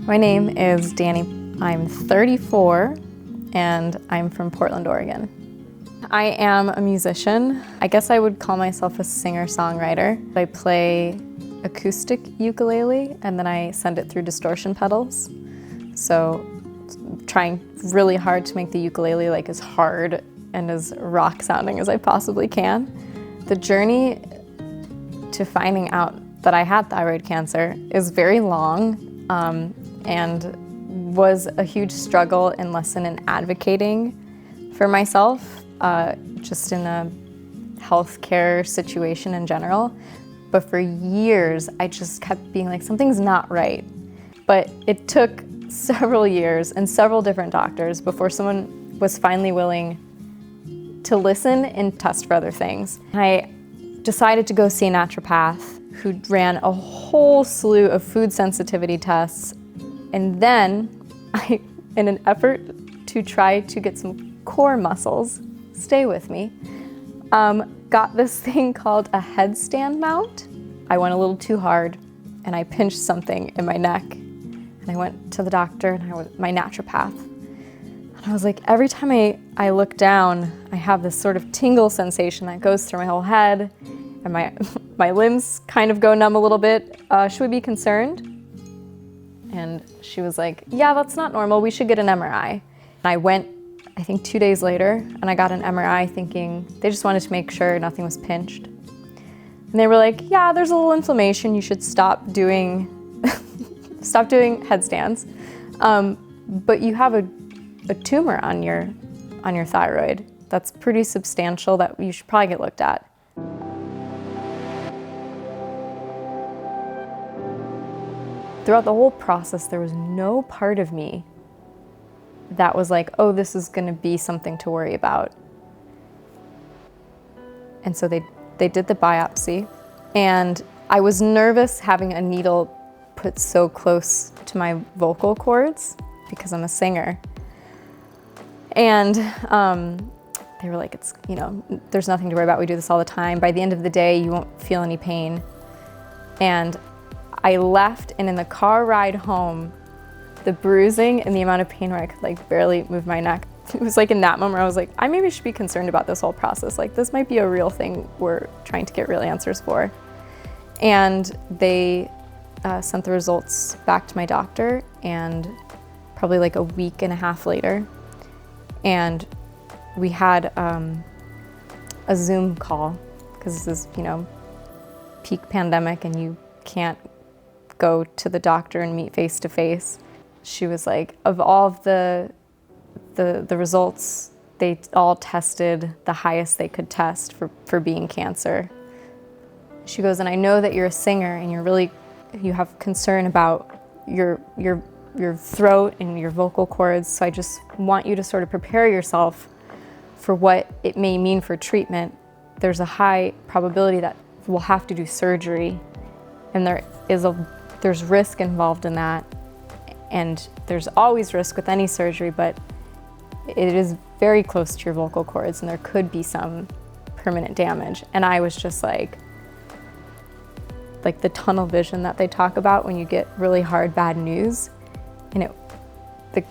My name is Danny. I'm 34 and I'm from Portland, Oregon. I am a musician. I guess I would call myself a singer-songwriter. I play acoustic ukulele and then I send it through distortion pedals. So trying really hard to make the ukulele like as hard and as rock sounding as I possibly can. The journey to finding out that I had thyroid cancer is very long and was a huge struggle and lesson in advocating for myself, just in a healthcare situation in general. But for years, I just kept being like, something's not right. But it took several years and several different doctors before someone was finally willing to listen and test for other things. I decided to go see a naturopath who ran a whole slew of food sensitivity tests. And then in an effort to try to get some core muscles, stay with me, got this thing called a headstand mount. I went a little too hard and I pinched something in my neck. And I went to the doctor and my naturopath. And I was like, every time I look down, I have this sort of tingle sensation that goes through my whole head and my limbs kind of go numb a little bit. Should we be concerned? And she was like, yeah, that's not normal. We should get an MRI. And I went, I think 2 days later, and I got an MRI thinking they just wanted to make sure nothing was pinched. And they were like, yeah, there's a little inflammation. You should stop doing headstands. But you have a tumor on your thyroid that's pretty substantial that you should probably get looked at. Throughout the whole process, there was no part of me that was like, oh, this is gonna be something to worry about. And so they did the biopsy, and I was nervous having a needle put so close to my vocal cords because I'm a singer. And they were like, it's, there's nothing to worry about. We do this all the time. By the end of the day, you won't feel any pain. And I left, and in the car ride home, the bruising and the amount of pain where I could like barely move my neck. It was like in that moment where I was like, I maybe should be concerned about this whole process. Like, this might be a real thing we're trying to get real answers for. And they sent the results back to my doctor, and probably like a week and a half later, and we had a Zoom call, because this is, peak pandemic and you can't go to the doctor and meet face to face. She was like, of all of the results, they all tested the highest they could test for being cancer. She goes, and I know that you're a singer and you have concern about your throat and your vocal cords, so I just want you to sort of prepare yourself for what it may mean for treatment. There's a high probability that we'll have to do surgery, and there's risk involved in that, and there's always risk with any surgery, but it is very close to your vocal cords and there could be some permanent damage. And I was just like the tunnel vision that they talk about when you get really hard, bad news. And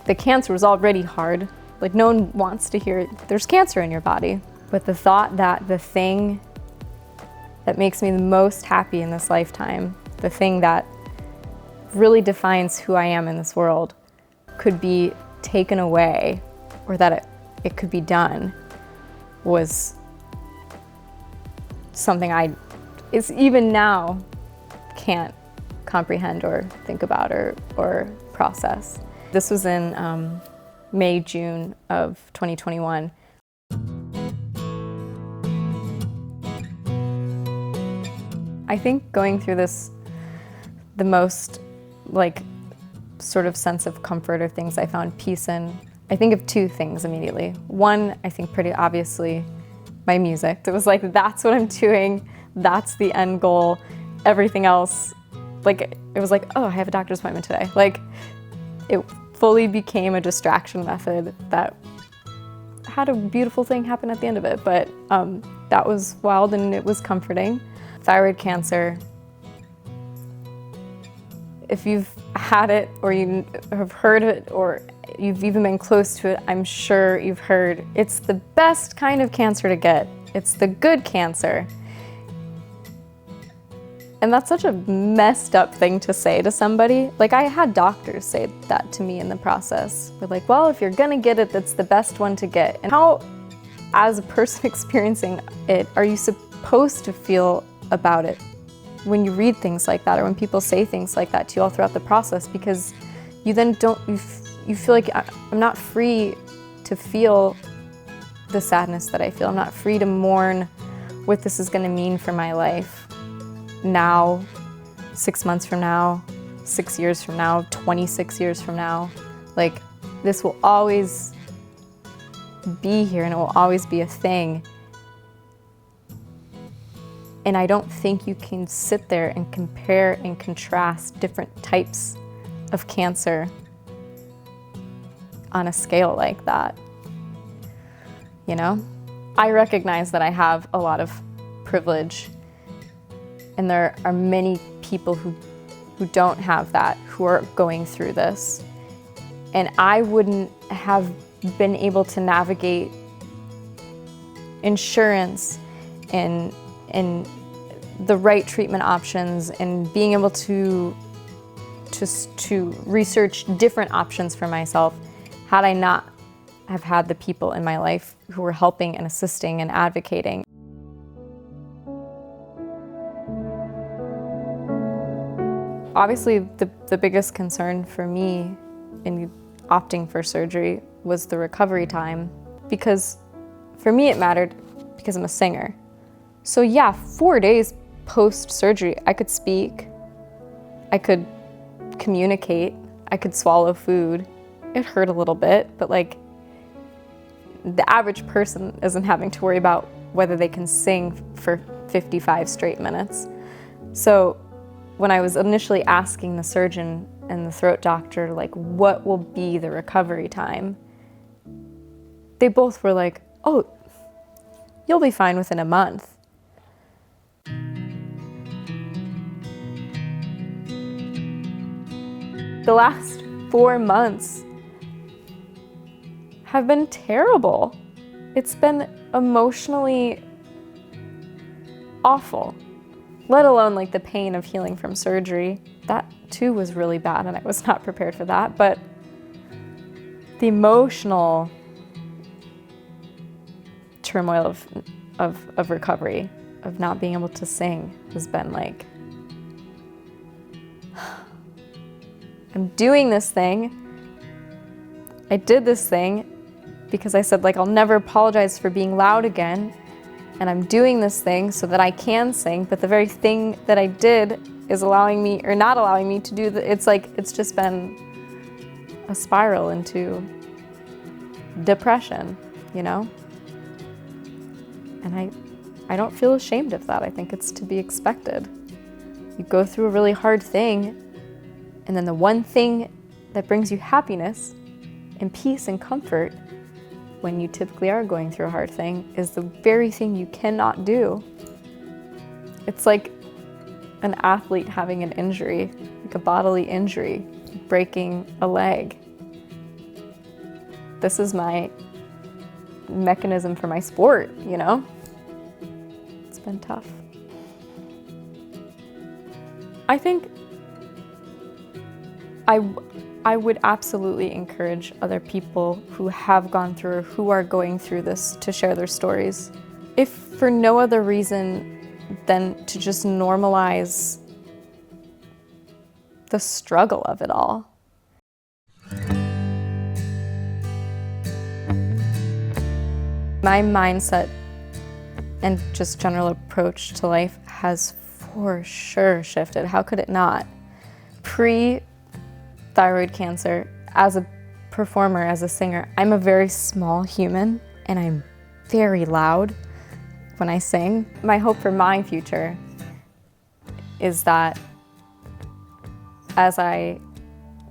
the cancer was already hard. Like, no one wants to hear there's cancer in your body. But the thought that the thing that makes me the most happy in this lifetime, the thing that really defines who I am in this world, could be taken away, or that it could be done, was something is even now can't comprehend or think about or process. This was in May, June of 2021. I think going through this, the most sort of sense of comfort or things I found peace in, I think of two things immediately. One, I think pretty obviously, my music. It was like, that's what I'm doing, that's the end goal. Everything else, it was like, oh, I have a doctor's appointment today. It fully became a distraction method that had a beautiful thing happen at the end of it, but that was wild and it was comforting. Thyroid cancer if you've had it or you have heard it or you've even been close to it, I'm sure you've heard it's the best kind of cancer to get. It's the good cancer. And that's such a messed up thing to say to somebody. Like, I had doctors say that to me in the process. They're like, well, if you're gonna get it, that's the best one to get. And how, as a person experiencing it, are you supposed to feel about it when you read things like that or when people say things like that to you all throughout the process? Because you then you feel like I'm not free to feel the sadness that I feel. I'm not free to mourn what this is gonna mean for my life. Now, 6 months from now, 6 years from now, 26 years from now. Like, this will always be here and it will always be a thing. And I don't think you can sit there and compare and contrast different types of cancer on a scale like that. You know? I recognize that I have a lot of privilege. And there are many people who don't have that, who are going through this. And I wouldn't have been able to navigate insurance and the right treatment options and being able to research different options for myself had I not have had the people in my life who were helping and assisting and advocating. Obviously, the biggest concern for me in opting for surgery was the recovery time, because for me it mattered because I'm a singer. So yeah, 4 days post-surgery, I could speak, I could communicate, I could swallow food. It hurt a little bit, but like, the average person isn't having to worry about whether they can sing for 55 straight minutes. So when I was initially asking the surgeon and the throat doctor, like, what will be the recovery time? They both were like, oh, you'll be fine within a month. The last 4 months have been terrible. It's been emotionally awful. Let alone like the pain of healing from surgery. That too was really bad and I was not prepared for that, but the emotional turmoil of recovery, of not being able to sing, has been like, I'm doing this thing. I did this thing because I said, like, I'll never apologize for being loud again. And I'm doing this thing so that I can sing, but the very thing that I did is allowing me, or not allowing me to do it's like, it's just been a spiral into depression, you know? And I don't feel ashamed of that. I think it's to be expected. You go through a really hard thing, and then the one thing that brings you happiness and peace and comfort when you typically are going through a hard thing is the very thing you cannot do. It's like an athlete having an injury, like a bodily injury, breaking a leg. This is my mechanism for my sport, you know? It's been tough. I think I would absolutely encourage other people who have gone through or who are going through this to share their stories. If for no other reason than to just normalize the struggle of it all. My mindset and just general approach to life has for sure shifted. How could it not? Pre-thyroid cancer, as a performer, as a singer, I'm a very small human and I'm very loud when I sing. My hope for my future is that as I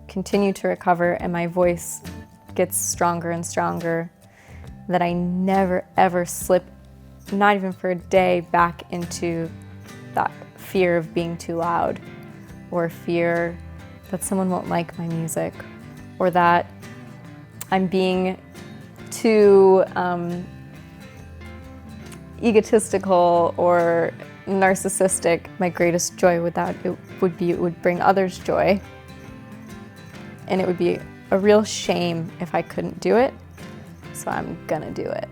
continue to recover and my voice gets stronger and stronger, that I never ever slip, not even for a day, back into that fear of being too loud or fear that someone won't like my music, or that I'm being too egotistical or narcissistic. My greatest joy with that it would bring others joy, and it would be a real shame if I couldn't do it, so I'm gonna do it.